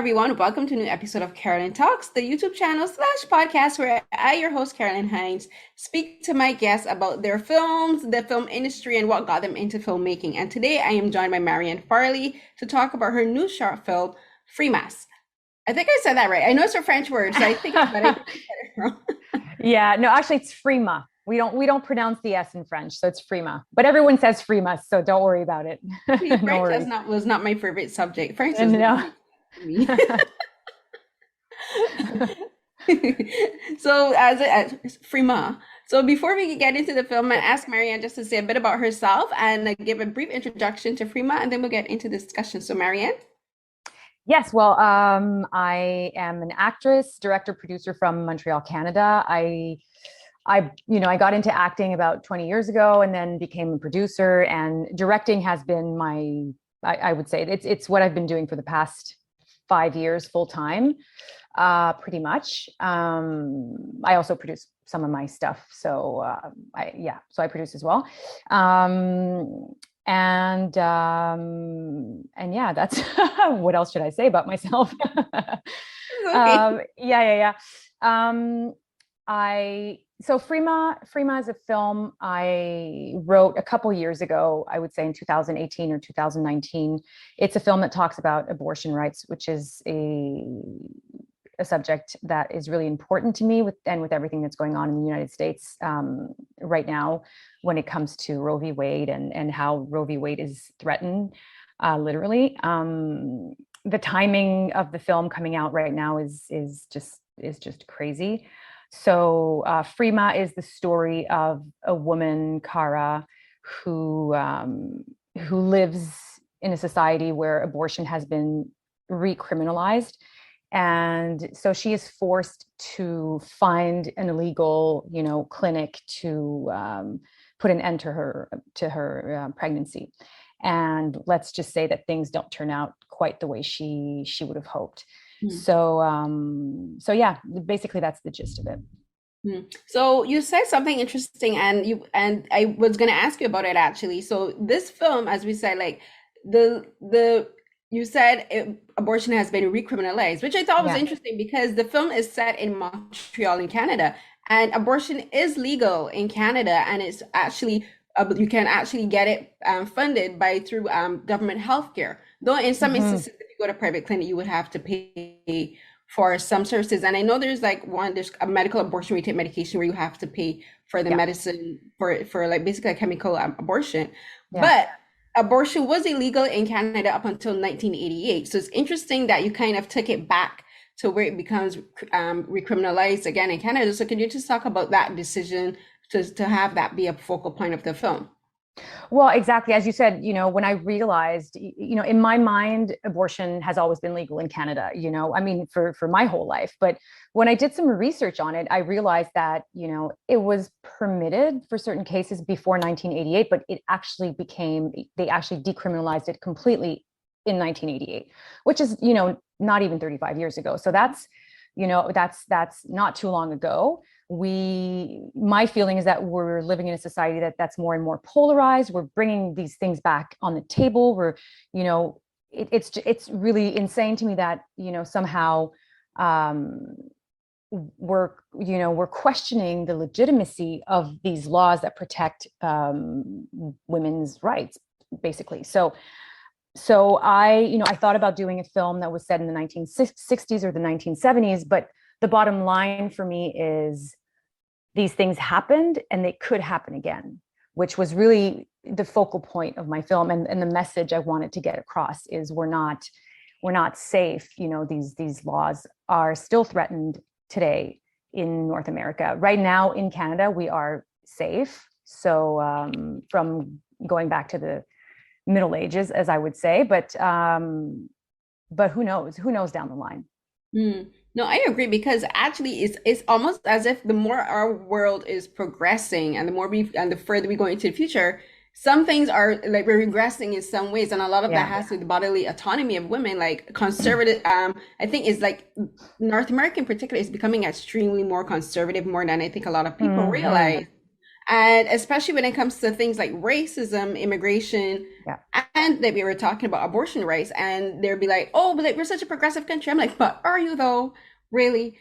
everyone. Welcome to a new episode of Carolyn Talks, the YouTube channel / podcast where I, your host, Carolyn Hines, speak to my guests about their films, the film industry, and what got them into filmmaking. And today I am joined by Marianne Farley to talk about her new short film, Frimas. I think I said that right. I know it's a French word, so I think I said it wrong. Yeah, no, actually it's Frima. We don't pronounce the S in French, so it's Frima. But everyone says Frimas, so don't worry about it. See, French was not my favorite subject. French is no. me. So as Frima. So before we get into the film, I ask Marianne just to say a bit about herself and give a brief introduction to Frima, and then we'll get into the discussion. So Marianne? Yes, well, I am an actress, director, producer from Montreal, Canada. I got into acting about 20 years ago and then became a producer, and directing has been I would say it's what I've been doing for the past 5 years full time, pretty much. I also produce some of my stuff. So I produce as well. And yeah, that's what else should I say about myself? Okay. So Frima is a film I wrote a couple years ago, I would say in 2018 or 2019. It's a film that talks about abortion rights, which is a subject that is really important to me with everything that's going on in the United States right now when it comes to Roe v. Wade and how Roe v. Wade is threatened, literally. The timing of the film coming out right now is just crazy. So Frima is the story of a woman, Cara, who lives in a society where abortion has been re-criminalized. And so she is forced to find an illegal, clinic to put an end to her pregnancy. And let's just say that things don't turn out quite the way she would have hoped. So yeah, basically that's the gist of it. So you said something interesting, and I was going to ask you about it actually. So this film, as we said, like you said abortion has been recriminalized, which I thought was interesting because the film is set in Montreal in Canada, and abortion is legal in Canada, and it's actually you can actually get it funded through government healthcare. Though in some instances, if you go to private clinic, you would have to pay for some services. And I know there's a medical abortion where you take medication where you have to pay for the medicine for like basically a chemical abortion. But abortion was illegal in Canada up until 1988. So it's interesting that you kind of took it back to where it becomes recriminalized again in Canada. So can you just talk about that decision to have that be a focal point of the film? Well, exactly. As you said, when I realized, in my mind, abortion has always been legal in Canada, I mean, for my whole life. But when I did some research on it, I realized that, it was permitted for certain cases before 1988, but they actually decriminalized it completely in 1988, which is, not even 35 years ago. So that's not too long ago. My feeling is that we're living in a society that's more and more polarized. We're bringing these things back on the table. It's really insane to me that, somehow we're questioning the legitimacy of these laws that protect women's rights, basically. So I thought about doing a film that was set in the 1960s or the 1970s, but the bottom line for me is these things happened and they could happen again, which was really the focal point of my film. And the message I wanted to get across is we're not safe. These laws are still threatened today in North America. Right now in Canada, we are safe. So from going back to the Middle Ages, as I would say, but who knows down the line. No, I agree because actually it's almost as if the more our world is progressing and the further we go into the future, some things are like we're regressing in some ways, and a lot of that has to do with the bodily autonomy of women, like conservative. I think is like North America in particular is becoming extremely more conservative, more than I think a lot of people realize. And especially when it comes to things like racism, immigration, Yeah. and that we were talking about abortion rights, and they'd be like, "Oh, but like, we're such a progressive country." I'm like, "But are you though? Really?"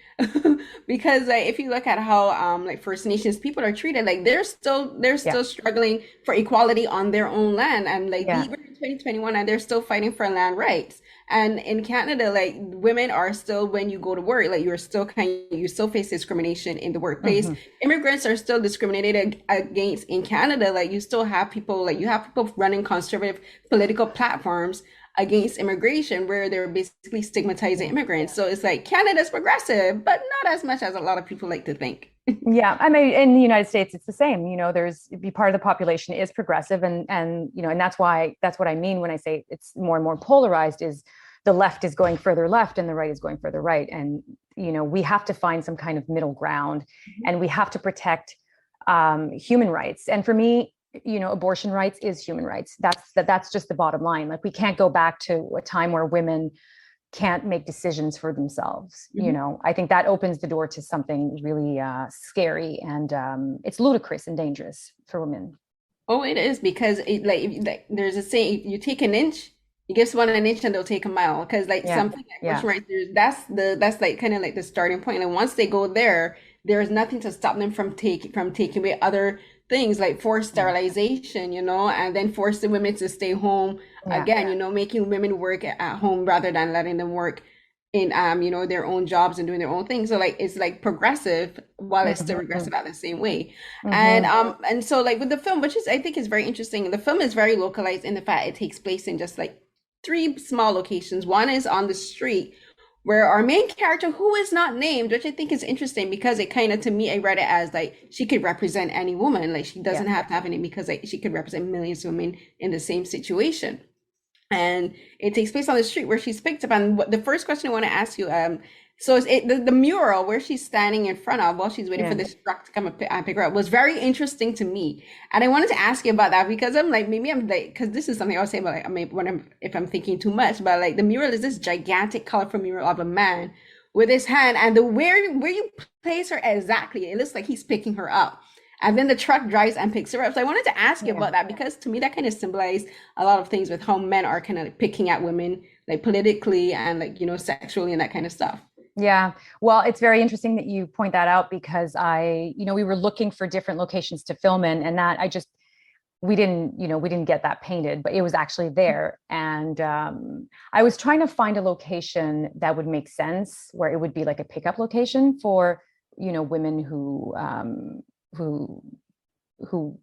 Because like, if you look at how like First Nations people are treated, like they're Yeah. still struggling for equality on their own land, and like Yeah. we're in 2021, and they're still fighting for land rights. And in Canada, like women are still, when you go to work, like you still face discrimination in the workplace. Hmm. Immigrants are still discriminated against in Canada. Like you still have people, like you have people running conservative political platforms against immigration where they're basically stigmatizing Yeah. immigrants. So it's like Canada's progressive, but not as much as a lot of people like to think. Yeah, I mean, in the United States, it's the same. There's be part of the population is progressive, and and that's what I mean when I say it's more and more polarized. Is the left is going further left, and the right is going further right, and we have to find some kind of middle ground, and we have to protect human rights. And for me, abortion rights is human rights. That's just the bottom line. Like we can't go back to a time where women can't make decisions for themselves. I think that opens the door to something really scary, and it's ludicrous and dangerous for women. Oh, it is because like there's a saying: if you take an inch, you give someone an inch, and they'll take a mile. Because like Yeah. something like Yeah. abortion rights, that's like kind of like the starting point. And once they go there, there is nothing to stop them from taking away other things like forced Yeah. sterilization, and then force the women to stay home Yeah. again, making women work at home rather than letting them work in their own jobs and doing their own thing. So like it's like progressive while it's still Hmm. regressive at the same way. And Hmm. so like with the film, which is I think is very interesting, the film is very localized in the fact it takes place in just like three small locations. One is on the street where our main character, who is not named, which I think is interesting because it kind of, to me, I read it as like she could represent any woman. Like she Yeah. doesn't have to have any, because like she could represent millions of women in the same situation. And it takes place on the street where she's picked up. And what the first question I want to ask you, so is the mural where she's standing in front of while she's waiting for Yeah. this truck to come and pick her up was very interesting to me. And I wanted to ask you about that because I'm like, maybe I'm like, because this is something I was saying about like, I mean, if I'm thinking too much, but like the mural is this gigantic, colorful mural of a man with his hand, and the where you place her exactly, it looks like he's picking her up. And then the truck drives and picks her up. So I wanted to ask you Yeah. about that because to me that kind of symbolized a lot of things with how men are kind of like picking at women, like politically and like sexually and that kind of stuff. Yeah. Well, it's very interesting that you point that out because we were looking for different locations to film in, and that we didn't get that painted, but it was actually there. And I was trying to find a location that would make sense, where it would be like a pickup location for, women who who who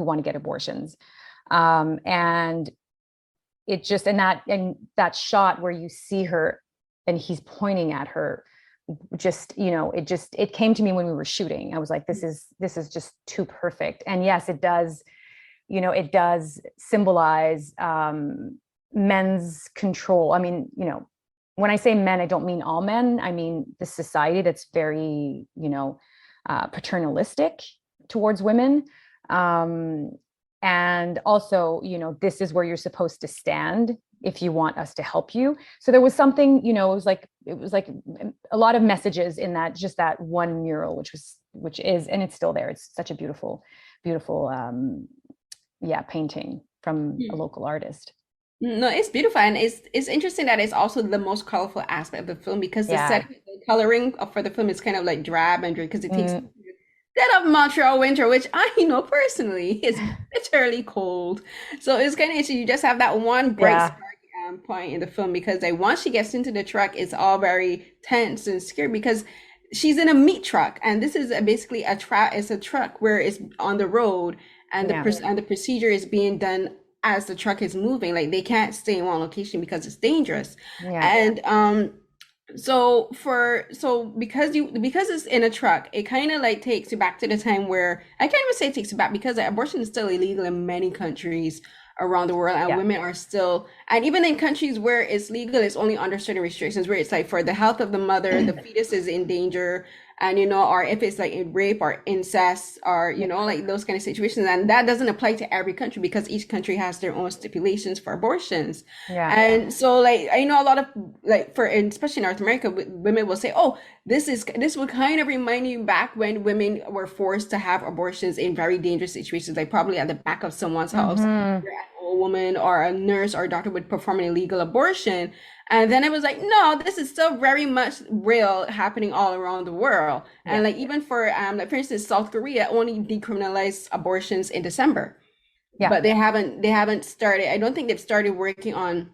want to get abortions. And it just and that shot where you see her and he's pointing at her, it came to me when we were shooting. I was like, this is just too perfect. And yes, it does symbolize men's control. I mean, when I say men, I don't mean all men. I mean the society that's very, paternalistic towards women. Um, and also, this is where you're supposed to stand if you want us to help you. So there was something, it was like a lot of messages in that one mural, which is, and it's still there. It's such a beautiful, beautiful, yeah, painting from a local artist. No, it's beautiful, and it's interesting that it's also the most colorful aspect of the film because the Yeah. setting, the coloring for the film is kind of like drab and because it takes Mm, dead of Montreal winter, which I know personally is bitterly cold. So it's kind of interesting. You just have that one bright yeah. spark point in the film because like once she gets into the truck, it's all very tense and scary because she's in a meat truck, and this is basically a truck. It's a truck where it's on the road, and Yeah. the procedure is being done as the truck is moving. Like they can't stay in one location because it's dangerous, Yeah. and because it's in a truck, it kind of like takes you back to the time where I can't even say it takes you back because abortion is still illegal in many countries around the world, and Yeah. women are still, and even in countries where it's legal, it's only under certain restrictions where it's like for the health of the mother, the fetus is in danger, and or if it's like a rape or incest or Yeah. like those kind of situations, and that doesn't apply to every country because each country has their own stipulations for abortions. Yeah. And so like I know a lot of like for especially in North America, women will say, oh, this would kind of remind you back when women were forced to have abortions in very dangerous situations, like probably at the back of someone's house, Hmm. where an old woman or a nurse or a doctor would perform an illegal abortion. And then it was like, no, this is still very much real, happening all around the world. And Yeah. like even for like for instance, South Korea only decriminalized abortions in December, Yeah. but they haven't started. I don't think they've started working on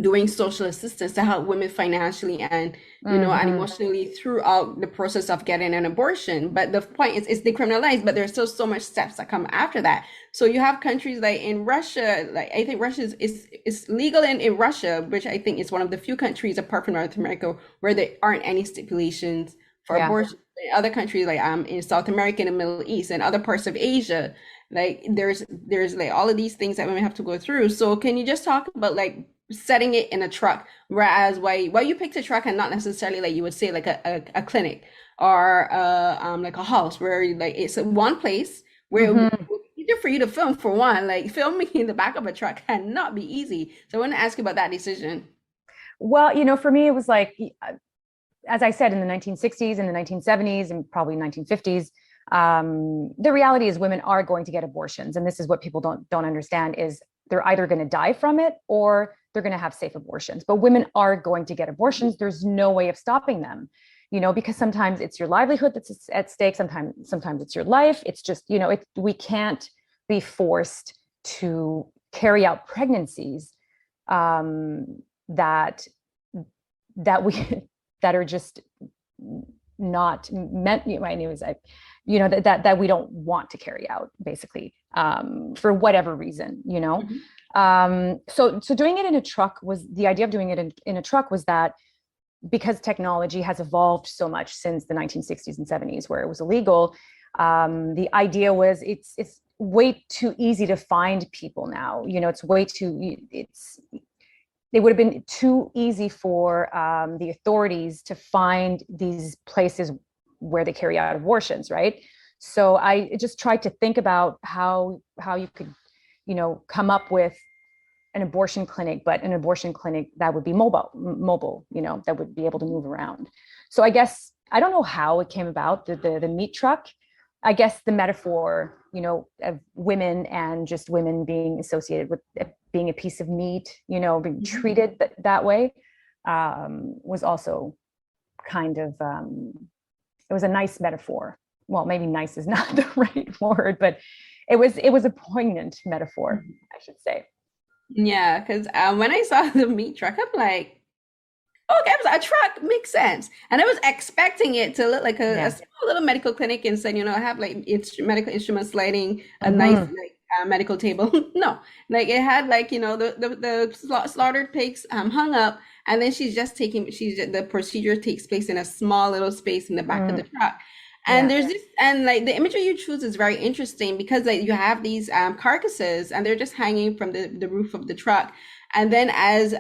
doing social assistance to help women financially and and Hmm. emotionally throughout the process of getting an abortion. But the point is it's decriminalized, but there's still so much steps that come after that. So you have countries like in Russia, like I think Russia is legal in Russia, which I think is one of the few countries apart from North America where there aren't any stipulations for Yeah. abortion. In other countries like in South America and the Middle East and other parts of Asia, like there's like all of these things that women have to go through. So can you just talk about like setting it in a truck, whereas why you picked a truck and not necessarily like you would say like a clinic or like a house where like it's one place where it would Hmm. be easier for you to film. For one, like filming in the back of a truck cannot be easy. So I want to ask you about that decision. Well, for me, it was like, as I said, in the 1960s and the 1970s and probably 1950s, the reality is women are going to get abortions, and this is what people don't understand: is they're either going to die from it or they're going to have safe abortions. But women are going to get abortions. There's no way of stopping them, because sometimes it's your livelihood that's at stake. Sometimes it's your life. It's just, we can't be forced to carry out pregnancies that that we that are just not meant. Anyways, that we don't want to carry out, basically, for whatever reason. Mhm. So doing it in a truck was the idea of doing it in a truck was that because technology has evolved so much since the 1960s and 70s where it was illegal. The idea was it's way too easy to find people now. It would have been too easy for the authorities to find these places where they carry out abortions, right? So I just tried to think about how you could, come up with an abortion clinic, but an abortion clinic that would be mobile, that would be able to move around. So I guess I don't know how it came about, the meat truck. I guess the metaphor, of women and just women being associated with being a piece of meat, being Mhm. treated that way, was also kind of, it was a nice metaphor. Well, maybe nice is not the right word, but it was a poignant metaphor, I should say. Yeah, because when I saw the meat truck, I'm like, okay, I was like, a truck makes sense. And I was expecting it to look like a Yeah. small little medical clinic and said, have like medical instruments lighting, a nice Hmm. like medical table. No, like it had like, the slaughtered pigs hung up, and then the procedure takes place in a small little space in the back of the Mm, truck. And yeah. there's this, and like the imagery you choose is very interesting because like you have these carcasses and they're just hanging from the roof of the truck. And then as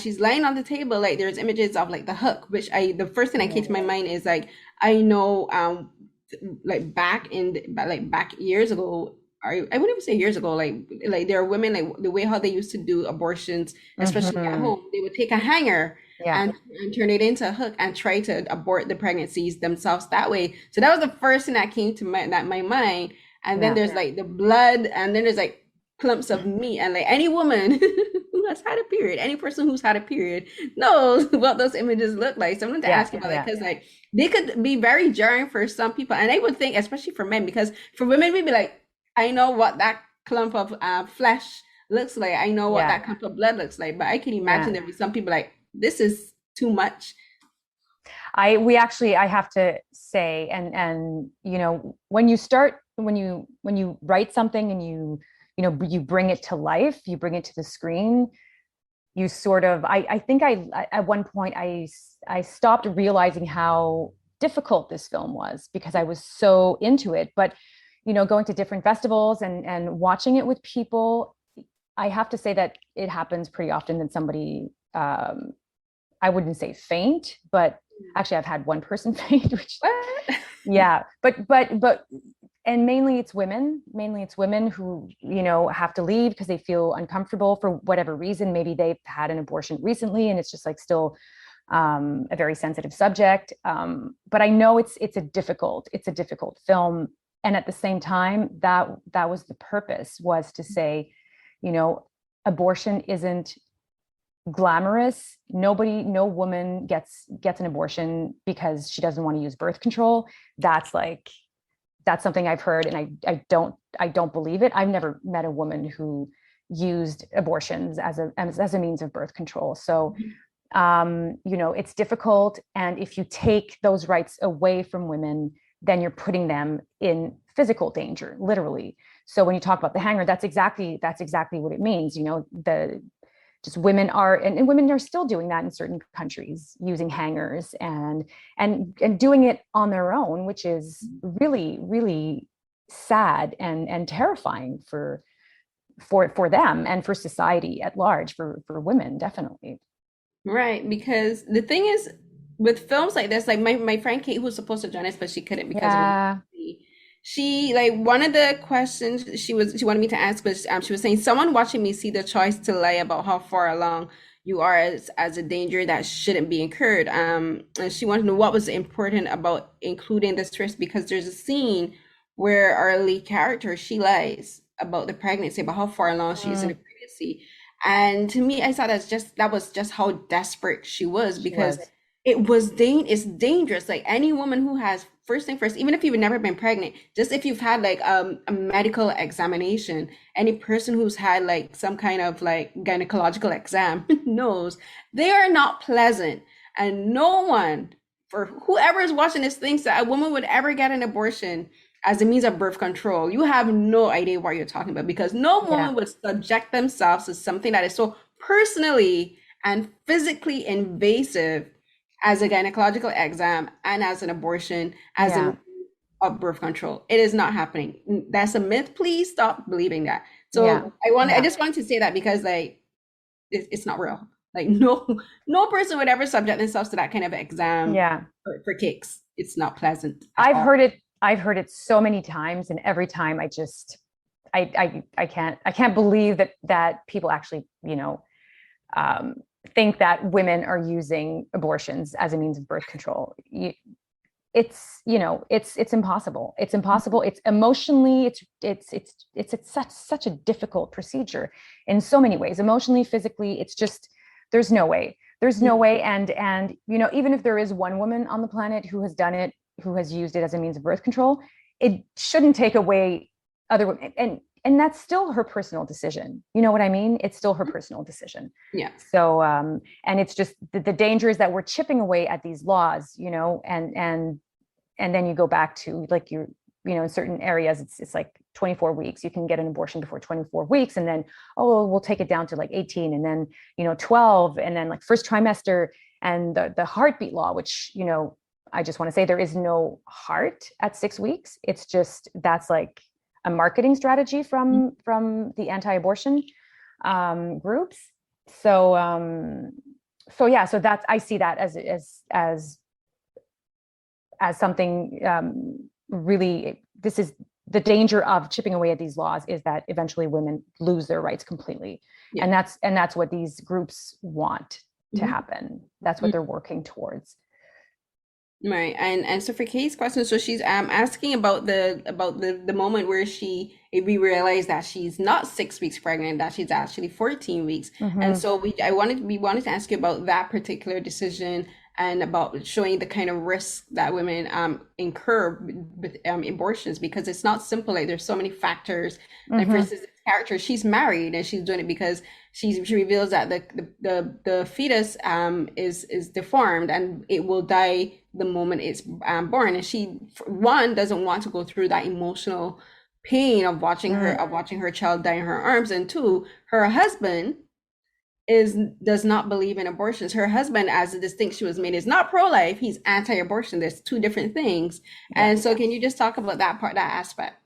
she's lying on the table, like there's images of like the hook, which the first thing that came to my mind is like I know like back years ago, I wouldn't even say years ago, like there are women like the way how they used to do abortions, especially at Hmm. home, they would take a hanger Yeah. and turn it into a hook and try to abort the pregnancies themselves that way. So that was the first thing that came to my mind. And then Yeah. there's like the blood, and then there's like clumps of meat, and like any woman who has had a period, any person who's had a period knows what those images look like. So I wanted to Yeah. ask you about that Yeah. because like they could be very jarring for some people, and I would think especially for men, because for women we'd be like, I know what that clump of flesh looks like, I know what Yeah. that clump of blood looks like, but I can imagine Yeah. there'd be some people like this is too much. I have to say, and when you write something and you bring it to life, you bring it to the screen, you sort of, I think at one point I stopped realizing how difficult this film was because I was so into it. But going to different festivals and watching it with people, I have to say that it happens pretty often that somebody, I wouldn't say faint, but Actually, I've had one person faint, which, What? yeah, but and mainly it's women who, have to leave because they feel uncomfortable for whatever reason. Maybe they've had an abortion recently and it's just like still a very sensitive subject. But I know it's a difficult film. And at the same time, that was the purpose, was to say, you know, abortion isn't glamorous. No woman gets an abortion because she doesn't want to use birth control. That's something I've heard, and I don't believe it. I've never met a woman who used abortions as a means of birth control. So it's difficult. And if you take those rights away from women, then you're putting them in physical danger, literally. So when you talk about the hanger, that's exactly what it means. Just women are, and women are still doing that in certain countries, using hangers and doing it on their own, which is really, really sad and terrifying for them and for society at large, for women, definitely. Right, because the thing is, with films like this, like my friend Kate, who was supposed to join us, but she couldn't because of Yeah. emergency. She like one of the questions she wanted me to ask was she was saying someone watching me see the choice to lie about how far along you are as a danger that shouldn't be incurred. And she wanted to know what was important about including this risk because there's a scene where our lead character she lies about the pregnancy, about how far along she is in the Mm, pregnancy. And to me, I saw that was just how desperate she was she because was. it's dangerous. Like any woman who has first thing first, even if you've never been pregnant, just if you've had like a medical examination, any person who's had like some kind of like gynecological exam knows they are not pleasant. And no one, for whoever is watching this, thinks that a woman would ever get an abortion as a means of birth control. You have no idea what you're talking about because no Yeah. woman would subject themselves to something that is so personally and physically invasive as a gynecological exam and as an abortion as Yeah. a of birth control. It is not happening. That's a myth. Please stop believing that. Yeah. So I Yeah. just wanted to say that because like it's not real. Like no person would ever subject themselves to that kind of exam Yeah. for kicks. It's not pleasant at I've all. heard it. I've heard it so many times, and every time I can't believe that people actually, um, think that women are using abortions as a means of birth control. It's impossible. It's impossible. It's emotionally, it's such a difficult procedure in so many ways, emotionally, physically. It's just, there's no way. And even if there is one woman on the planet who has done it, who has used it as a means of birth control, it shouldn't take away other women. And that's still her personal decision. You know what I mean? It's still her personal decision. Yeah. So and it's just the danger is that we're chipping away at these laws, and then you go back to, like, in certain areas it's like 24 weeks. You can get an abortion before 24 weeks, and then, oh, we'll take it down to like 18, and then 12, and then like first trimester, and the heartbeat law, which, I just want to say there is no heart at 6 weeks. It's just, that's like a marketing strategy from the anti-abortion groups. So yeah, so that's, I see that as something, really, this is the danger of chipping away at these laws, is that eventually women lose their rights completely. Yeah. And that's what these groups want to Mhm. happen. That's what they're working towards. Right. And so for Kate's question, so she's asking about the moment where we realized that she's not 6 weeks pregnant, that she's actually 14 weeks. And Mm-hmm. so we wanted to ask you about that particular decision and about showing the kind of risk that women incur with abortions, because it's not simple. Like there's so many factors. Like for Mm-hmm. instance, this character, she's married and she's doing it because she reveals that the fetus is deformed and it will die the moment it's born, and she, for one, doesn't want to go through that emotional pain of watching her child die in her arms, and two, her husband does not believe in abortions. Her husband, as the distinction was made, is not pro-life, he's anti-abortion. There's 2 different things. Yeah. And so can you just talk about that part, that aspect?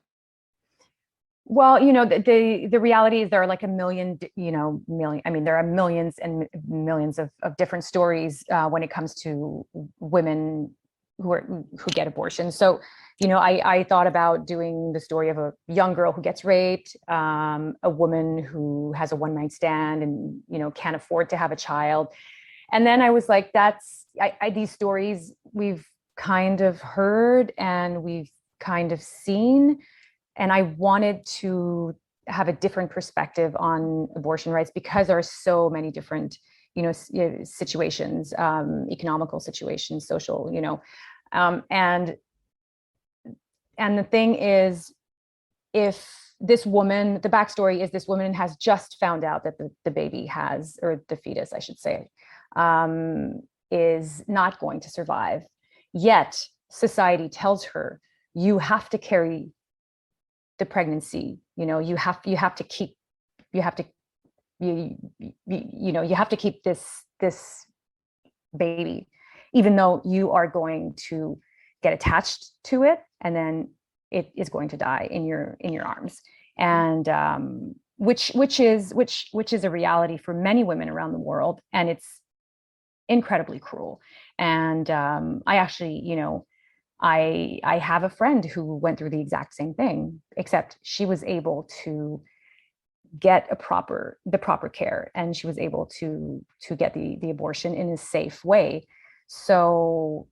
Well, the reality is there are like a million, million. I mean, there are millions and millions of different stories when it comes to women who get abortions. So, I thought about doing the story of a young girl who gets raped, a woman who has a one night stand and can't afford to have a child, and then I was like, these stories we've kind of heard and we've kind of seen, and I wanted to have a different perspective on abortion rights because there are so many different, situations, economical situations, social, and the thing is, if this woman, the backstory is this woman has just found out that the baby has, or the fetus, I should say, is not going to survive. Yet society tells her you have to carry the pregnancy. You have to keep you have to you have to keep this baby, even though you are going to get attached to it, and then it is going to die in your arms. And which is a reality for many women around the world, and it's incredibly cruel. And I actually, I have a friend who went through the exact same thing, except she was able to get the proper care, and she was able to get the abortion in a safe way. So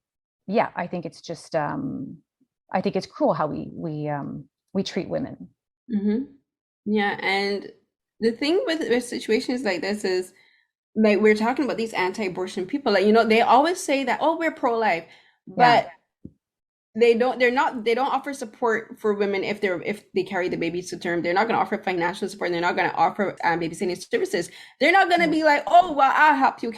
yeah, I think it's just I think it's cruel how we treat women. Hmm. Yeah, and the thing with situations like this is, like, we're talking about these anti-abortion people, like, they always say that, oh, we're pro-life, Yeah, but they don't offer support for women if they carry the babies to term. They're not going to offer financial support, and they're not going to offer babysitting services. They're not going to yeah, be like, oh, well, I'll help you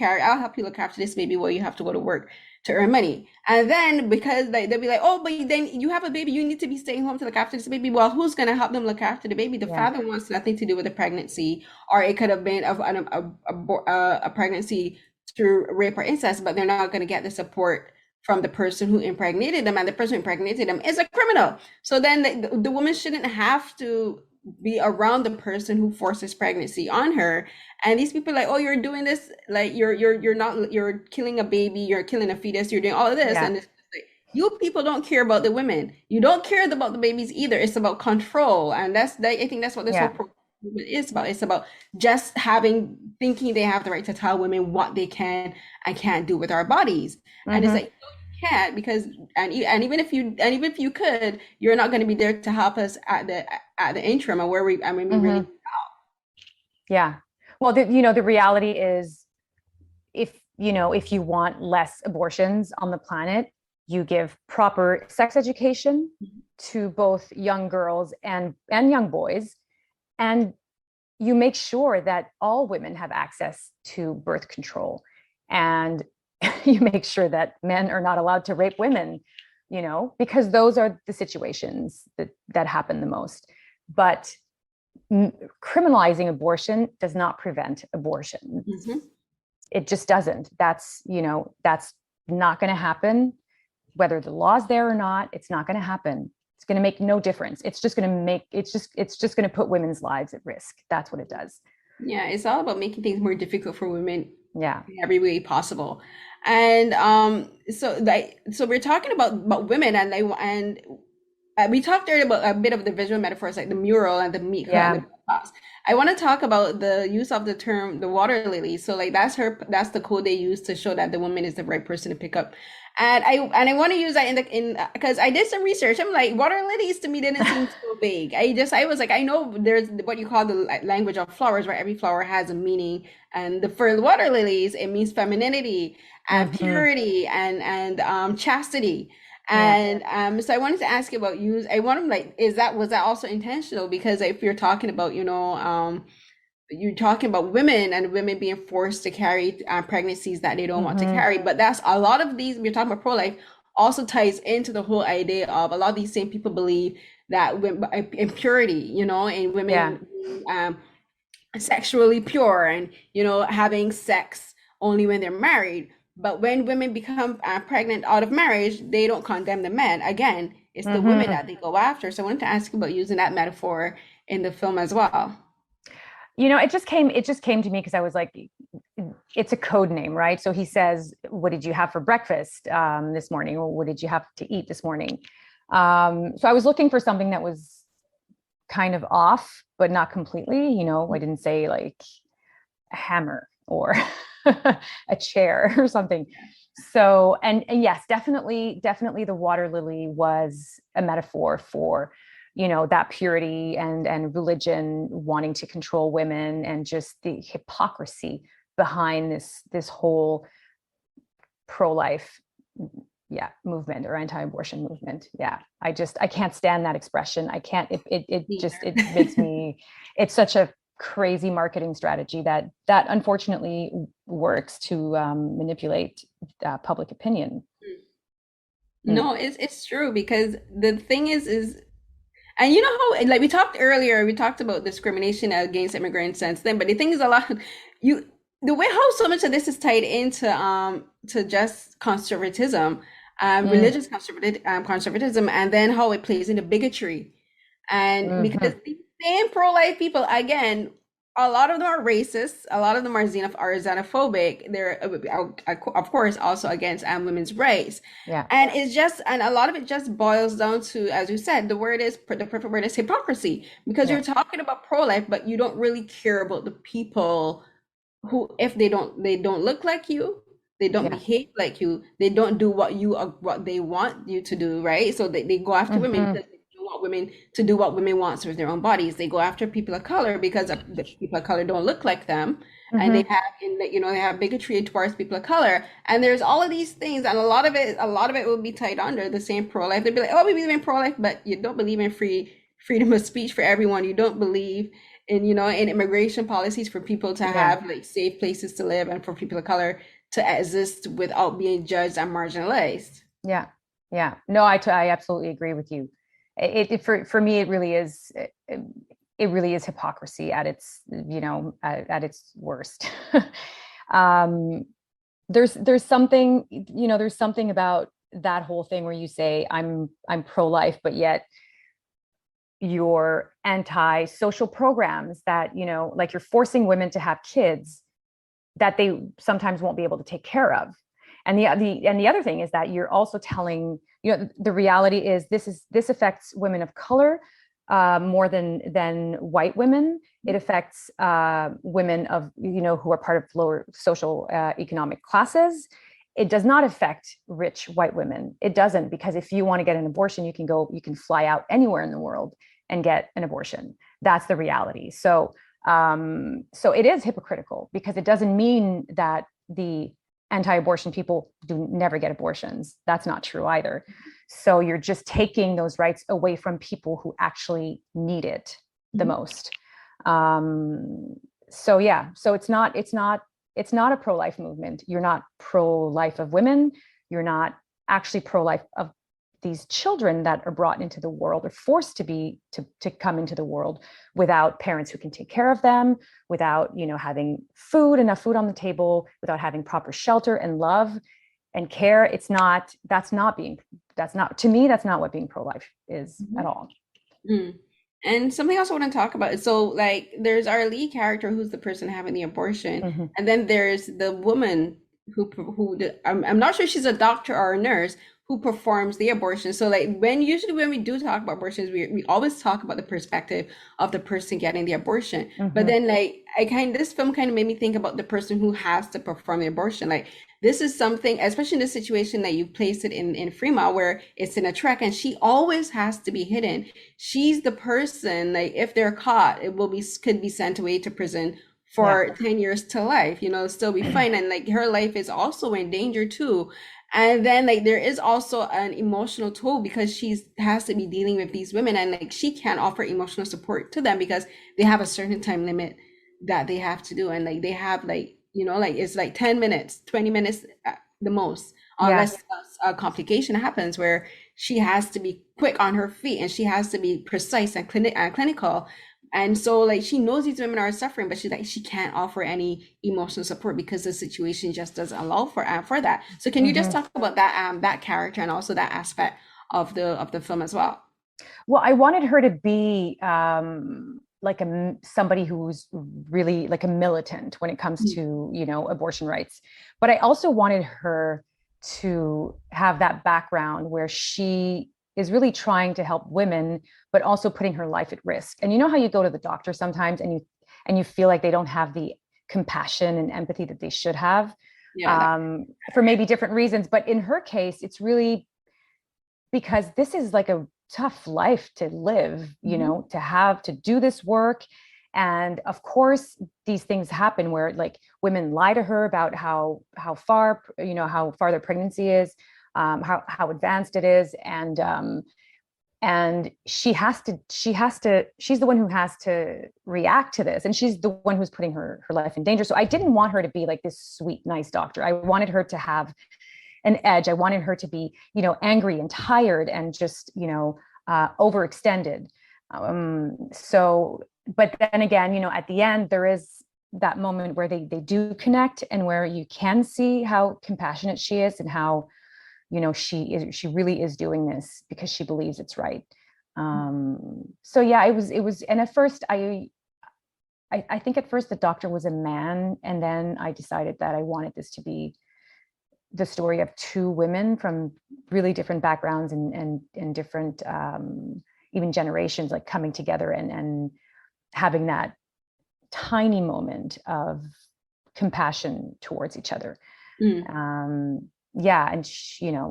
look after this baby while you have to go to work to earn money. And then, because they'll be like, oh, but then you have a baby, you need to be staying home to look after this baby. Well, who's going to help them look after the baby? The yeah, father wants nothing to do with the pregnancy, or it could have been a pregnancy through rape or incest, but they're not going to get the support from the person who impregnated them, and the person who impregnated them is a criminal. So then the woman shouldn't have to be around the person who forces pregnancy on her. And these people are like, oh, you're doing this, like, you're not, you're killing a baby, you're killing a fetus, you're doing all of this. yeah, And it's like, you people don't care about the women, you don't care about the babies either. It's about control. And I think that's what this whole yeah, program is about. It's about just thinking they have the right to tell women what they can and can't do with our bodies. And it's hmm, like, can't, because even if you could, you're not going to be there to help us at the interim, or where we really. hmm, yeah. Well, the reality is, if you want less abortions on the planet, you give proper sex education to both young girls and young boys, and you make sure that all women have access to birth control, and you make sure that men are not allowed to rape women, because those are the situations that happen the most. But criminalizing abortion does not prevent abortion. Mhm. It just doesn't. That's not going to happen. Whether the law's there or not, it's not going to happen. It's going to make no difference. It's just going to put women's lives at risk. That's what it does. Yeah, it's all about making things more difficult for women Yeah, in every way possible. And so we're talking about women, and we talked earlier about a bit of the visual metaphors, like the mural and the meat cut and the yeah, box. I want to talk about the use of the term the water lily. So, like, that's the code they use to show that the woman is the right person to pick up. And I want to use that in because I did some research. I'm like, water lilies to me didn't seem so vague. I was like, I know there's what you call the language of flowers, where every flower has a meaning. And for the water lilies, it means femininity and hmm, purity and chastity. yeah, And so I wanted to ask you about use. I want to, like, was that also intentional? Because if you're talking about, you're talking about women and women being forced to carry pregnancies that they don't want to hmm, carry. But that's a lot of these, we're talking about pro-life, also ties into the whole idea of, a lot of these same people believe that women, impurity, and yeah, women um, sexually pure, and having sex only when they're married. But when women become pregnant out of marriage, they don't condemn the men. Again, it's the women hmm, that they go after. So I wanted to ask you about using that metaphor in the film as well. It just came to me because I was like, it's a code name, right? So he says, what did you have for breakfast this morning? Or what did you have to eat this morning? So I was looking for something that was kind of off, but not completely. I didn't say like a hammer or a chair or something. So, and yes, definitely the water lily was a metaphor for, that purity and religion wanting to control women, and just the hypocrisy behind this whole pro-life, yeah, movement, or anti-abortion movement. Yeah, I can't stand that expression. I can't. It makes me. It's such a crazy marketing strategy that unfortunately works to manipulate public opinion. Mm. No, it's true because the thing is and you know how, like we talked earlier, we talked about discrimination against immigrants and then, but the thing is a lot you the way how so much of this is tied into to just conservatism, Mm. religious conservatism, and then how it plays into bigotry. And because Hmm. the same pro-life people, again, a lot of them are racist, a lot of them are xenophobic. They're of course also against women's rights. Yeah. And it's just, and a lot of it just boils down to, as you said, the perfect word is hypocrisy, because Yeah. you're talking about pro-life, but you don't really care about the people who, if they don't look like you, they don't Yeah. behave like you, they don't do what they want you to do, right? So they go after women Hmm. because they don't want women to do what women want with their own bodies. They go after people of color because the people of color don't look like them, and they Hmm. have they have bigotry towards people of color. And there's all of these things, and a lot of it will be tied under the same pro-life. They'll be like, oh, we believe in pro-life, but you don't believe in freedom of speech for everyone. You don't believe in immigration policies for people to Yeah. have like safe places to live and for people of color to exist without being judged and marginalized. Yeah. Yeah. No, I absolutely agree with you. For me, it really is hypocrisy at its, at its worst. um, there's something about that whole thing where you say I'm pro-life, but yet you're anti-social programs that, like you're forcing women to have kids that they sometimes won't be able to take care of. And the other thing is that you're also telling, the reality is this affects women of color more than white women. It affects women of, who are part of lower social economic classes. It does not affect rich white women. It doesn't, because if you want to get an abortion, you can fly out anywhere in the world and get an abortion. That's the reality. So it is hypocritical, because it doesn't mean that the anti-abortion people do never get abortions. That's not true either. So you're just taking those rights away from people who actually need it the Mhm. most. Um, so yeah, so it's not a pro-life movement. You're not pro-life of women. You're not actually pro-life of these children that are brought into the world, or forced to come into the world without parents who can take care of them, without having enough food on the table, without having proper shelter and love and care. To me, that's not what being pro-life is at Mhm. all. Mm. And something else I want to talk about is, so like there's our lead character who's the person having the abortion, Mm-hmm. and then there's the woman I'm not sure she's a doctor or a nurse who performs the abortion. So like when we do talk about abortions, we always talk about the perspective of the person getting the abortion. But Mm-hmm. then like this film kind of made me think about the person who has to perform the abortion. Like this is something, especially in the situation that you placed it in Fremont, where it's in a truck and she always has to be hidden. She's the person, like if they're caught, it will be could be sent away to prison Yeah. for 10 years to life, still be fine. And like her life is also in danger too. And then like there is also an emotional toll, because she's has to be dealing with these women, and like she can't offer emotional support to them because they have a certain time limit that they have to do. And like they have like it's like 10 minutes, 20 minutes at the most, Yeah. unless a complication happens where she has to be quick on her feet and she has to be precise and clinical. And so like she knows these women are suffering, but she can't offer any emotional support because the situation just doesn't allow for that. So can you just Mm-hmm. talk about that character and also that aspect of the film as well? Well, I wanted her to be like somebody who's really like a militant when it comes to, abortion rights. But I also wanted her to have that background where she is really trying to help women, but also putting her life at risk. And you know how you go to the doctor sometimes and you feel like they don't have the compassion and empathy that they should have, Yeah, that, for maybe different reasons. But in her case, it's really because this is like a tough life to live, mhm. to have to do this work. And of course, these things happen where like women lie to her about how far their pregnancy is, how advanced it is, and she's the one who has to react to this, and she's the one who's putting her life in danger. So I didn't want her to be like this sweet, nice doctor. I wanted her to have an edge. I wanted her to be, angry and tired and just, overextended. But then again, at the end, there is that moment where they do connect and where you can see how compassionate she is and how, she really is doing this because she believes it's right. So yeah, it was, and at first I think at first the doctor was a man, and then I decided that I wanted this to be the story of two women from really different backgrounds and different even generations, like coming together and having that tiny moment of compassion towards each other. Mm. Yeah, and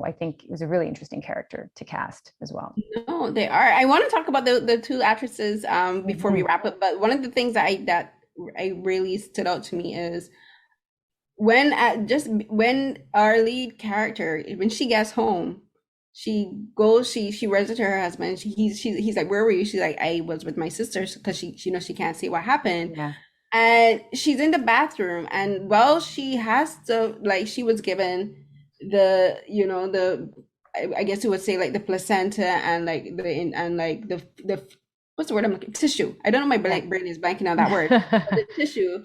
I think it was a really interesting character to cast as well. No, they are. I want to talk about the two actresses before we Mm-hmm. wrap up. But one of the things that I really stood out to me is when our lead character, when she gets home, she runs into her husband. He's like, "Where were you?" She's like, "I was with my sisters," because she can't see what happened. Yeah. And she's in the bathroom, and well, she has to, like, she was given the I guess you would say, like, the placenta and like the what's the word I'm looking, tissue. I don't know, my Yeah. brain is blanking on that word, but the tissue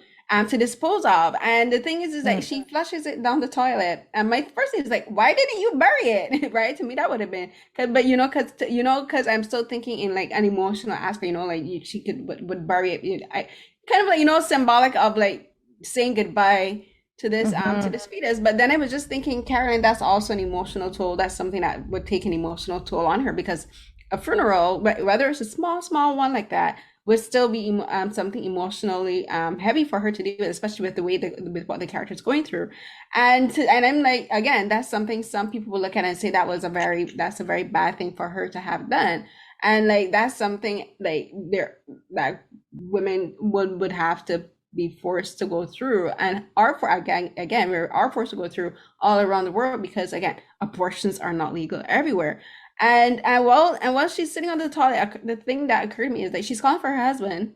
to dispose of. And the thing is that Mm. she flushes it down the toilet. And my first thing is like, why didn't you bury it? Right? To me, that would have been, but because I'm still thinking in like an emotional aspect, like she would bury it. I kind of like, symbolic of like saying goodbye to Mm-hmm. this fetus. But then I was just thinking, Carolyn, that's also an emotional toll. That's something that would take an emotional toll on her, because a funeral, whether it's a small one like that, would still be something emotionally heavy for her to deal with, especially with the way with what the character is going through. And I'm like, again, that's something some people will look at and say that's a very bad thing for her to have done. And like that's something like there that women would have to be forced to go through, and are for again we are forced to go through all around the world, because again, abortions are not legal everywhere. And while she's sitting on the toilet, the thing that occurred to me is that she's calling for her husband,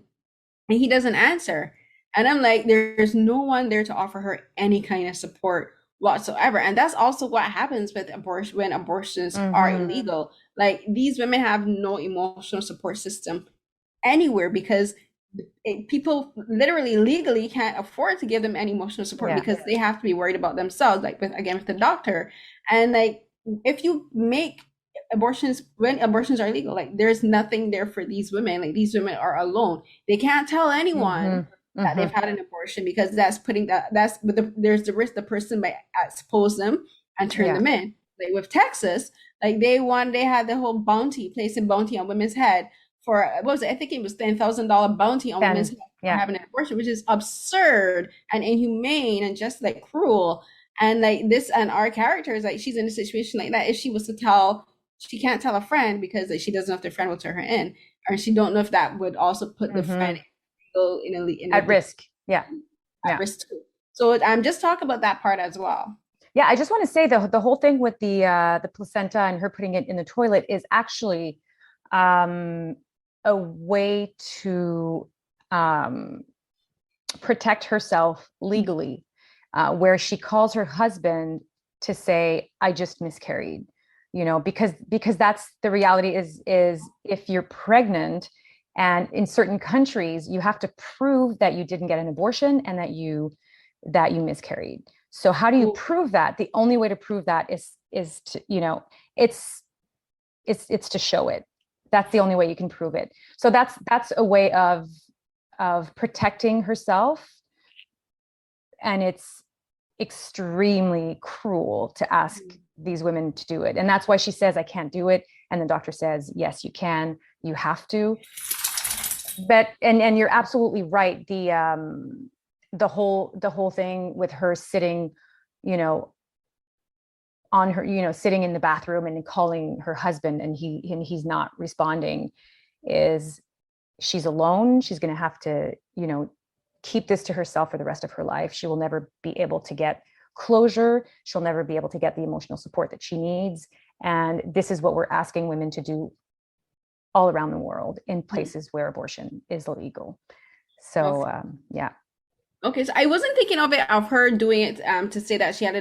and he doesn't answer. And I'm like, there's no one there to offer her any kind of support whatsoever. And that's also what happens with abortion when abortions are Mm-hmm. illegal. Like, these women have no emotional support system anywhere, because people literally legally can't afford to give them any emotional support, Yeah. because they have to be worried about themselves, like with the doctor. And like, if you make abortions when abortions are legal, like, there's nothing there for these women. Like, these women are alone. They can't tell anyone Mm-hmm. that they've Mm-hmm. had an abortion, because there's the risk the person might expose them and turn Yeah. them in. Like with Texas, like they had the whole placing bounty on women's head for, what was it? I think it was $10,000 bounty on women's Then head for yeah. having an abortion, which is absurd and inhumane and just like cruel. And like this, and our character is like, she's in a situation like that. If she was to tell, she can't tell a friend, because like, she doesn't know if the friend will turn her in, or she don't know if that would also put the friend Mm-hmm. in At a risk. Yeah. at Yeah. risk too. So I'm just talking about that part as well. Yeah, I just want to say the whole thing with the placenta and her putting it in the toilet is actually um, a way to um, protect herself legally, where she calls her husband to say, "I just miscarried," because that's the reality is if you're pregnant, and in certain countries you have to prove that you didn't get an abortion and that you miscarried. So how do you Oh, prove that? The only way to prove that is to, it's to show it. That's the only way you can prove it. So that's a way of protecting herself, and it's extremely cruel to ask these women to do it. And that's why she says, I can't do it. And the doctor says, yes, you can, you have to. But and you're absolutely right. The whole thing with her sitting, you know, on her, you know, sitting in the bathroom and calling her husband, and he's not responding, is she's alone. She's going to have to, you know, keep this to herself for the rest of her life. She will never be able to get closure. She'll never be able to get the emotional support that she needs. And this is what we're asking women to do all around the world in places where abortion is illegal. So, Okay. yeah. Okay, so I wasn't thinking of it of her doing it to say that she had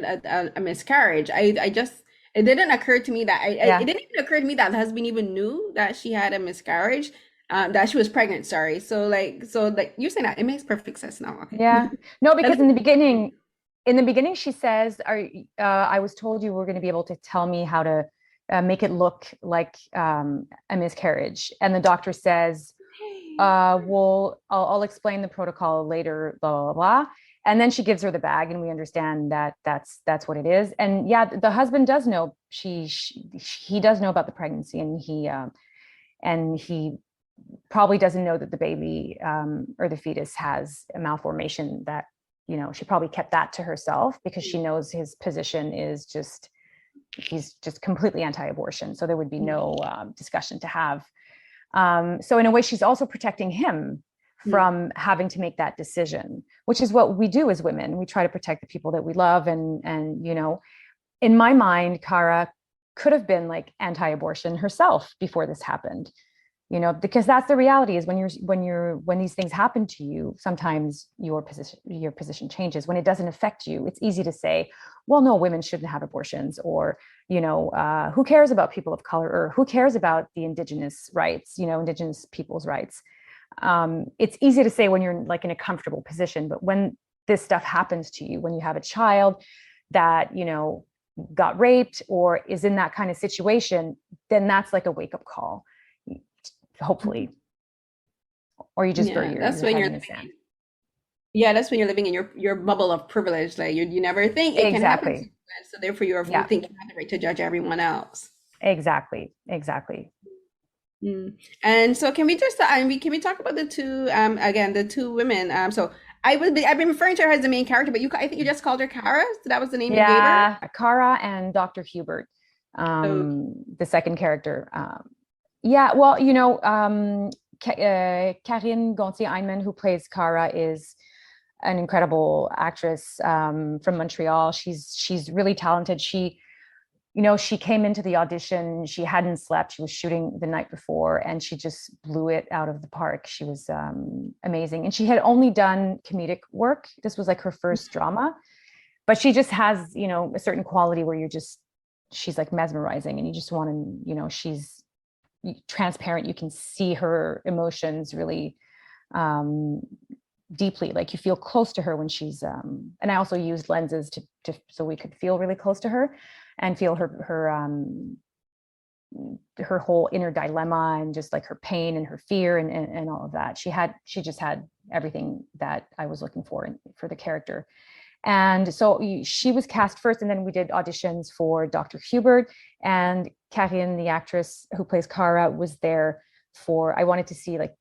a miscarriage. I just it didn't occur to me that it Yeah. didn't even occur to me that the husband even knew that she had a miscarriage, that she was pregnant. Sorry. So like you're saying that it makes perfect sense now. Okay. Yeah. No, That because is- in the beginning, she says, I was told you were going to be able to tell me how to make it look like a miscarriage. And the doctor says, well, I'll explain the protocol later, blah, blah, blah. And then she gives her the bag, and we understand that that's what it is. And yeah, the husband does know, he does know about the pregnancy, and he probably doesn't know that the baby or the fetus has a malformation. That, you know, she probably kept that to herself because she knows his position is just, he's just completely anti-abortion. So there would be no discussion to have. So in a way, she's also protecting him from having to make that decision, which is what we do as women. We try to protect the people that we love. And you know, in my mind, Cara could have been like anti-abortion herself before this happened, you know, because that's the reality, is when these things happen to you, sometimes your position changes. When it doesn't affect you, it's easy to say, well, no, women shouldn't have abortions, or, you know, who cares about people of color, or who cares about the indigenous rights, you know, indigenous people's rights. It's easy to say when you're like in a comfortable position, but when this stuff happens to you, when you have a child that, you know, got raped or is in that kind of situation, then that's like a wake-up call, hopefully. Or you just bury yeah, that's your when head you're in the living. sand. Yeah, that's when you're living in your bubble of privilege. Like you never think it can happen to you, Exactly. and so therefore you Yeah, think you have the right to judge everyone else. exactly. Mm. And so can we just can we talk about the two again the two women so I've been referring to her as the main character, but I think you just called her Cara, so that was the name you gave her. Yeah, Cara and Dr. Hubert, So the second character. Yeah, well, you know, Karine Gonthier-Hyndman, who plays Cara, is an incredible actress from Montreal. She's really talented. She, you know, she came into the audition, she hadn't slept, she was shooting the night before, and she just blew it out of the park. She was amazing. And she had only done comedic work. This was like her first drama, but she just has, you know, a certain quality where she's like mesmerizing, and you just want to, you know, she's transparent. You can see her emotions really um, deeply. Like you feel close to her when she's and I also used lenses to so we could feel really close to her and feel her whole inner dilemma, and just like her pain and her fear, and all of that. She just had everything that I was looking for the character. And so she was cast first, and then we did auditions for Dr. Hubert, and Karine, the actress who plays Cara, was there for, I wanted to see, like,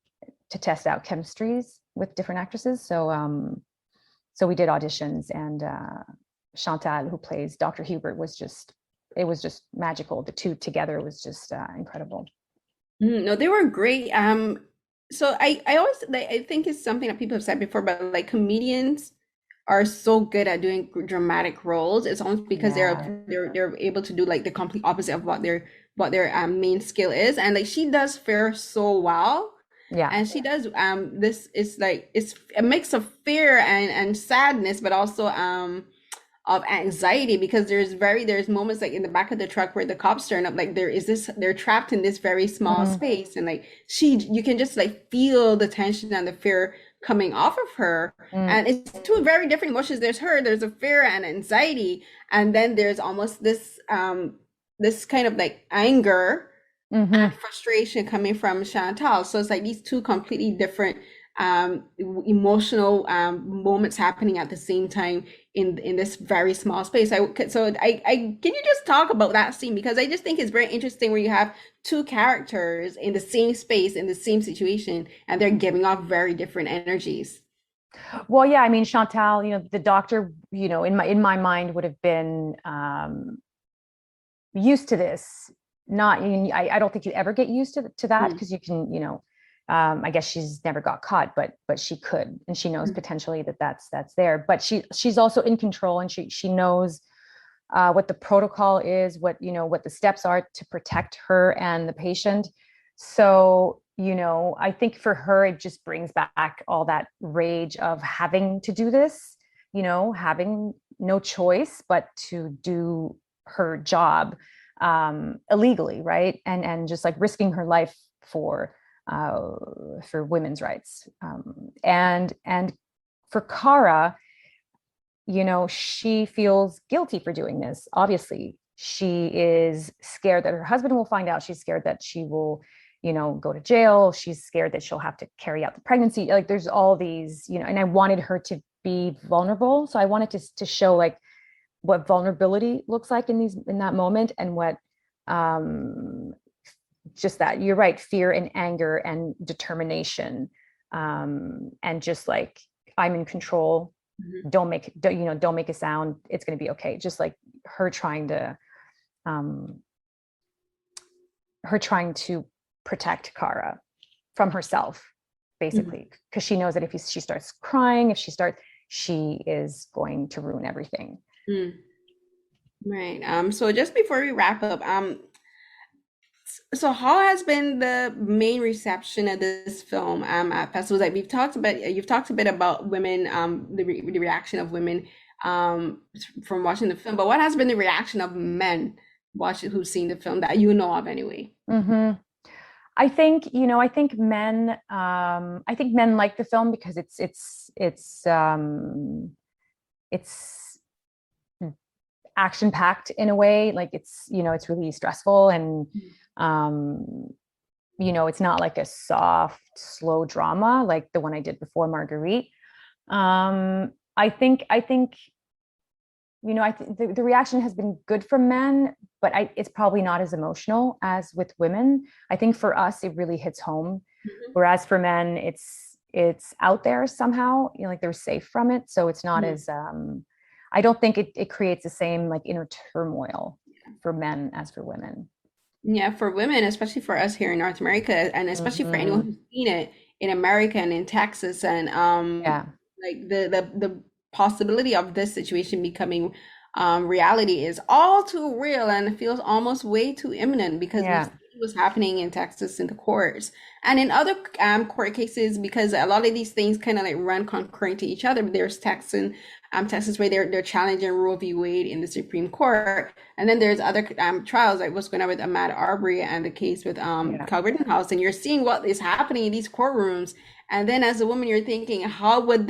to test out chemistries with different actresses. So we did auditions, and Chantal, who plays Dr. Hubert, it was just magical. The two together was just incredible. no, they were great. So I always like, I think it's something that people have said before, but like comedians are so good at doing dramatic roles. It's almost because Yeah, they're able to do like the complete opposite of what their main skill is, and like she does fare so well. yeah. And she does this is like it's a mix of fear and sadness, but also of anxiety, because there's moments like in the back of the truck where the cops turn up, like they're trapped in this very small Mm, space, and like you can just like feel the tension and the fear coming off of her. mm, And it's two very different emotions. There's a fear and anxiety, and then there's almost this kind of like anger Mm-hmm. frustration coming from Chantal. So it's like these two completely different emotional moments happening at the same time in this very small space. I can you just talk about that scene, because I just think it's very interesting where you have two characters in the same space in the same situation and they're giving off very different energies. Well, yeah, I mean, Chantal, the doctor, in my mind would have been used to this. Not, I don't think you ever get used to that Mm, because you can, I guess she's never got caught, but she could, and she knows mm, potentially that's there. But she's also in control, and she knows what the protocol is, what the steps are to protect her and the patient. So, I think for her, it just brings back all that rage of having to do this, having no choice but to do her job illegally, right? And just like risking her life for women's rights. And for Cara, she feels guilty for doing this. Obviously, she is scared that her husband will find out. She's scared that she will, go to jail. She's scared that she'll have to carry out the pregnancy. Like there's all these, and I wanted her to be vulnerable. So I wanted to show like what vulnerability looks like in that moment, and what um just that, you're right, fear and anger and determination, and just like, I'm in control, mhm. don't make a sound, it's going to be okay. Just like her trying to um protect Cara from herself, Mhm. basically, because she knows that if she starts crying, she is going to ruin everything. Mm. Right. So just before we wrap up, so how has been the main reception of this film at festivals? Like you've talked a bit about women, the reaction of women from watching the film, but what has been the reaction of men watching who've seen the film that you know of anyway? Mm-hmm. I think men like the film because it's action packed in a way. Like it's really stressful, and um, it's not like a soft, slow drama like the one I did before, Marguerite. I think the reaction has been good from men, but it's probably not as emotional as with women. I think for us, it really hits home, Mhm. whereas for men, it's out there somehow. Like they're safe from it, so it's not Mhm. as. I don't think it creates the same like inner turmoil for men as for women. Yeah, for women, especially for us here in North America, and especially for anyone Hmm. who's seen it in America and in Texas, and Yeah, like the possibility of this situation becoming reality is all too real and feels almost way too imminent, because we've yeah, seen what's happening in Texas in the courts and in other court cases, because a lot of these things kind of like run concurrent to each other. There's Texas where they're challenging Roe v. Wade in the Supreme Court, and then there's other trials, like what's going on with Ahmaud Arbery and the case with yeah, Kyle Rittenhouse, and you're seeing what is happening in these courtrooms. And then as a woman, you're thinking, how is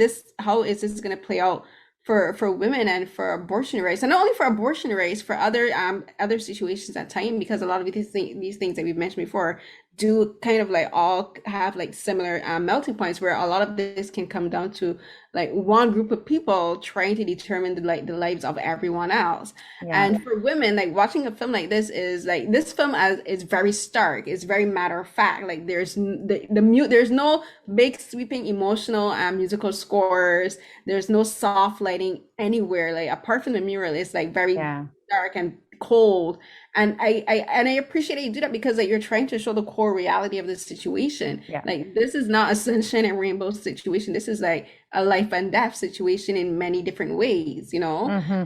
this going to play out for women and for abortion rights, and not only for abortion rights, for other situations at time, because a lot of these things that we've mentioned before do kind of like all have like similar melting points, where a lot of this can come down to like one group of people trying to determine the lives of everyone else. yeah, And for women, like watching a film like this is like this film as is very stark, it's very matter of fact. Like there's no big sweeping emotional musical scores, there's no soft lighting anywhere, like apart from the mural, it's like very yeah, dark and cold. And I appreciate that you do that, because like you're trying to show the core reality of the situation. yeah. Like this is not a sunshine and rainbow situation, this is like a life and death situation in many different ways, you know. Hmm.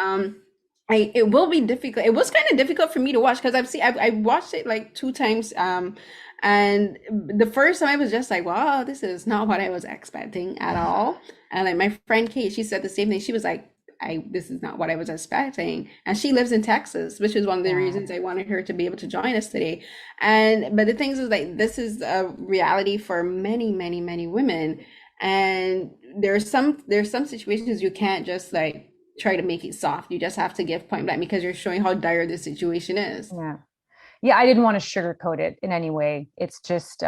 um it will be difficult. It was kind of difficult for me to watch, because I watched it like two times. And the first time I was just like, wow, this is not what I was expecting at all. And like my friend Kate, she said the same thing. She was like, I this is not what I was expecting. And she lives in Texas, which is one of the Yeah, reasons I wanted her to be able to join us today. And but the thing is like this is a reality for many, many, many women. And there's some situations you can't just like try to make it soft. You just have to give point blank, because you're showing how dire the situation is. yeah. Yeah, I didn't want to sugarcoat it in any way. It's just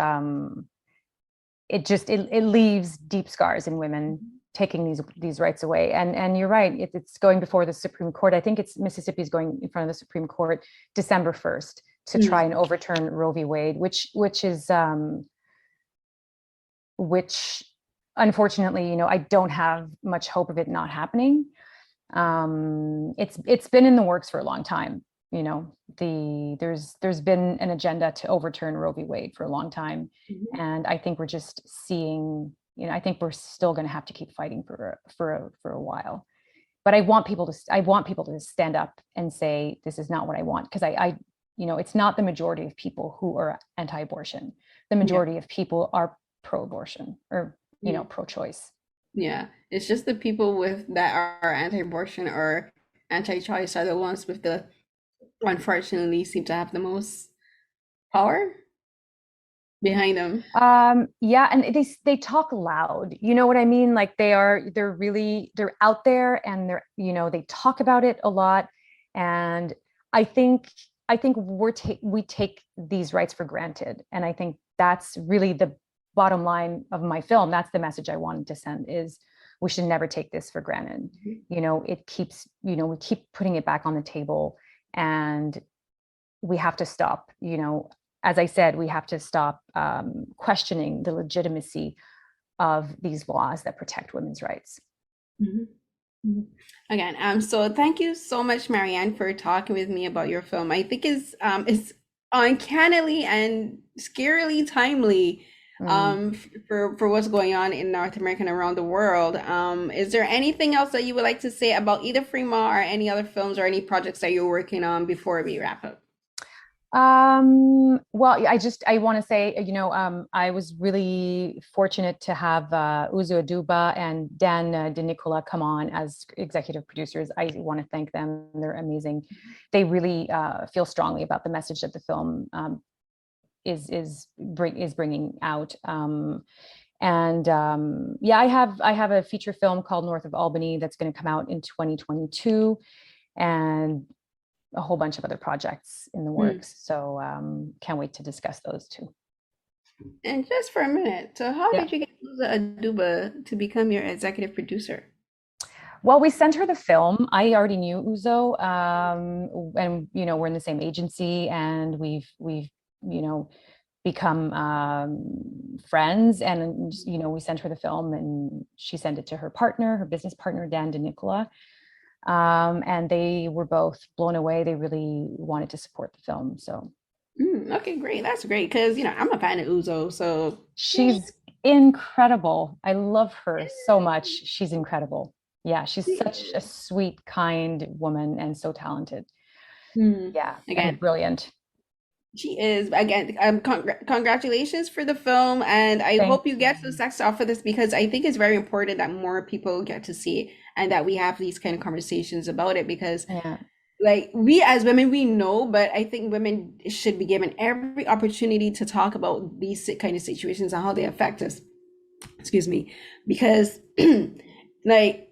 it leaves deep scars in women taking these rights away. And you're right, it's going before the Supreme Court. I think it's Mississippi is going in front of the Supreme Court December 1st to try Mm, and overturn Roe v. Wade, which unfortunately, I don't have much hope of it not happening. It's been in the works for a long time. There's been an agenda to overturn Roe v. Wade for a long time, mhm. and I think we're just seeing. I think we're still going to have to keep fighting for a while. But I want people to stand up and say this is not what I want, because it's not the majority of people who are anti-abortion. The Yeah. majority of people are pro-abortion or Mm. pro-choice. Yeah, it's just the people with that are anti-abortion or anti-choice are the ones with the unfortunately seem to have the most power behind them. Yeah, and they talk loud. You know what I mean? Like they're out there, and they talk about it a lot. And I think I think we take these rights for granted. And I think that's really the bottom line of my film. That's the message I wanted to send, is we should never take this for granted. It keeps, we keep putting it back on the table, and we have to stop, as I said, we have to stop questioning the legitimacy of these laws that protect women's rights. Mhm. Mhm. Again, so thank you so much, Marianne, for talking with me about your film. I think it's uncannily and scarily timely Mm. for what's going on in North America and around the world. Is there anything else that you would like to say about either Frima or any other films or any projects that you're working on before we wrap up? Well, I want to say, I was really fortunate to have Uzo Aduba and Dan DeNicola come on as executive producers. I want to thank them. They're amazing. They really feel strongly about the message that the film is bringing out. And yeah, I have a feature film called North of Albany that's going to come out in 2022, and a whole bunch of other projects in the Mm. works. So can't wait to discuss those too. And just for a minute, so how Yeah. did you get Uzo Aduba to become your executive producer? Well, we sent her the film. I already knew Uzo, and we're in the same agency, and we've you know become friends. And we sent her the film, and she sent it to her business partner, Dan DeNicola, and they were both blown away. They really wanted to support the film, so Okay, great. That's great because I'm a fan of Uzo, so she's incredible. I love her so much. She's incredible. Yeah, she's such a sweet, kind woman, and so talented. Hmm. Yeah, Again, and brilliant. she is again. Congratulations for the film, and I Thank hope you get you. success off of this because I think it's very important that more people get to see it and that we have these kind of conversations about it because, Yeah, like, we as women, we know, but I think women should be given every opportunity to talk about these kind of situations and how they affect us. Excuse me, because like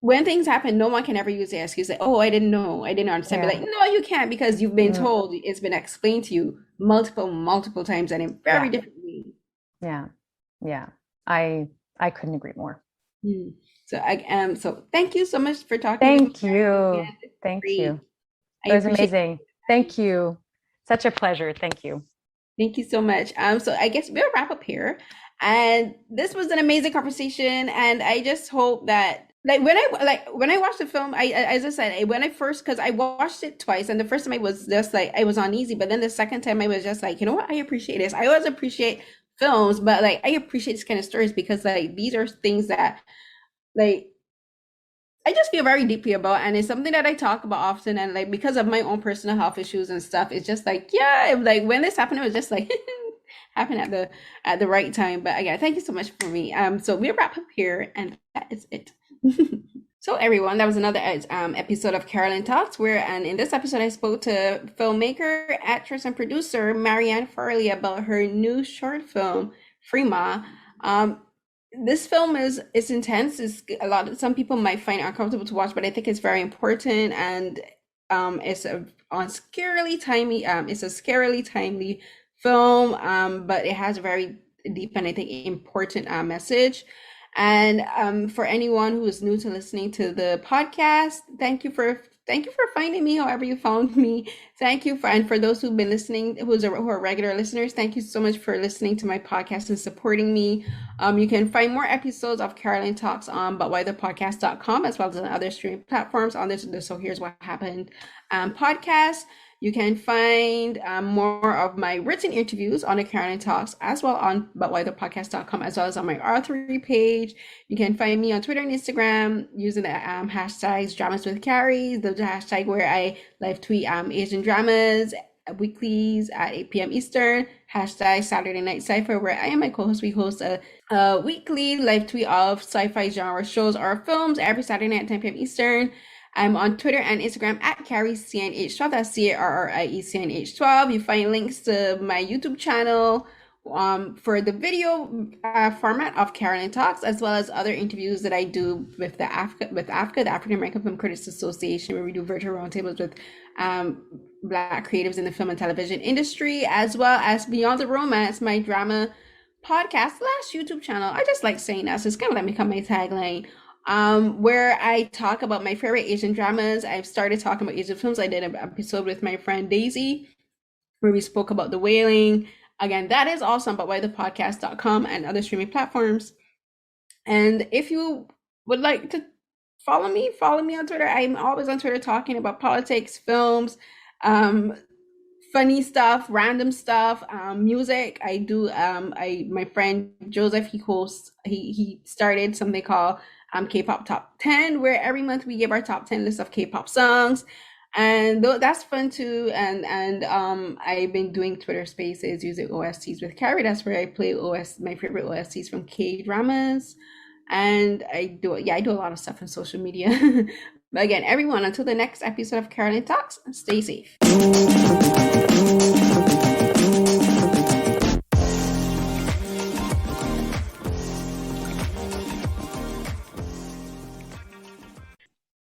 when things happen, no one can ever use the excuse like, "Oh, I didn't know, I didn't understand." Be yeah, like, "No, you can't because you've been mm, told, it's been explained to you multiple times and in very yeah, different ways." yeah, yeah. I couldn't agree more. Hmm. So I so thank you so much for talking with me. Thank you. Marianne. This is Thank great. you. I It was appreciate amazing. it. Thank you. Such a pleasure. Thank you. Thank you so much. So I guess we'll wrap up here. And this was an amazing conversation. And I just hope that when I watched the film, as I said, when I first because I watched it twice, and the first time I was just like I was uneasy, but then the second time I was just like, you know what, I appreciate this. I always appreciate films, but like I appreciate this kind of stories because like these are things that like I just feel very deeply about, and it's something that I talk about often. And like because of my own personal health issues and stuff, it's just like like when this happened, it was just like happened at the right time. But again, thank you so much for me. So we wrap up here, and that is it. So everyone, that was another episode of Carolyn Talks. Where and in this episode, I spoke to filmmaker, actress, and producer Marianne Farley about her new short film, Frima. This film is intense. Is a lot. Some people might find it uncomfortable to watch, but I think it's very important. And It's a on scarily timely. It's a scarily timely film. But it has a very deep and I think important message. And for anyone who is new to listening to the podcast, thank you for finding me. However you found me, thank you for and for those who've been listening, who are regular listeners, thank you so much for listening to my podcast and supporting me. You can find more episodes of Carolyn Talks on butwhythepodcast.com as well as on other streaming platforms on this. So here's what happened podcast. You can find more of my written interviews on the Carolyn Talks as well on butwhythepodcast.com as well as on my author page. You can find me on Twitter and Instagram using the hashtags dramas with Carrie, the hashtag where I live tweet Asian dramas weeklies at 8 p.m. Eastern, hashtag Saturday Night Sci-Fi, where I and my co-host, we host a weekly live tweet of sci-fi genre shows or films every Saturday night at 10 p.m. Eastern. I'm on Twitter and Instagram at CarrieCNH12. That's CarrieCNH12. You find links to my YouTube channel for the video format of Carolyn Talks, as well as other interviews that I do with the AFCA, the African American Film Critics Association, where we do virtual roundtables with Black creatives in the film and television industry, as well as Beyond the Romance, my drama podcast / YouTube channel. I just like saying that, so it's kind of like become my tagline. Where I talk about my favorite Asian dramas. I've started talking about Asian films. I did an episode with my friend Daisy where we spoke about The Wailing. Again, that is also on butwhythepodcast.com and other streaming platforms. And if you would like to follow me on Twitter. I'm always on Twitter talking about politics, films, funny stuff, random stuff, music. I do my friend Joseph, he started something called K-pop Top 10, where every month we give our top 10 list of K-pop songs. And that's fun too. And I've been doing Twitter Spaces using OSTs with Cara. That's where I play my favorite OSTs from K-dramas. And I do a lot of stuff on social media. But again, everyone, until the next episode of Carolyn Talks, stay safe.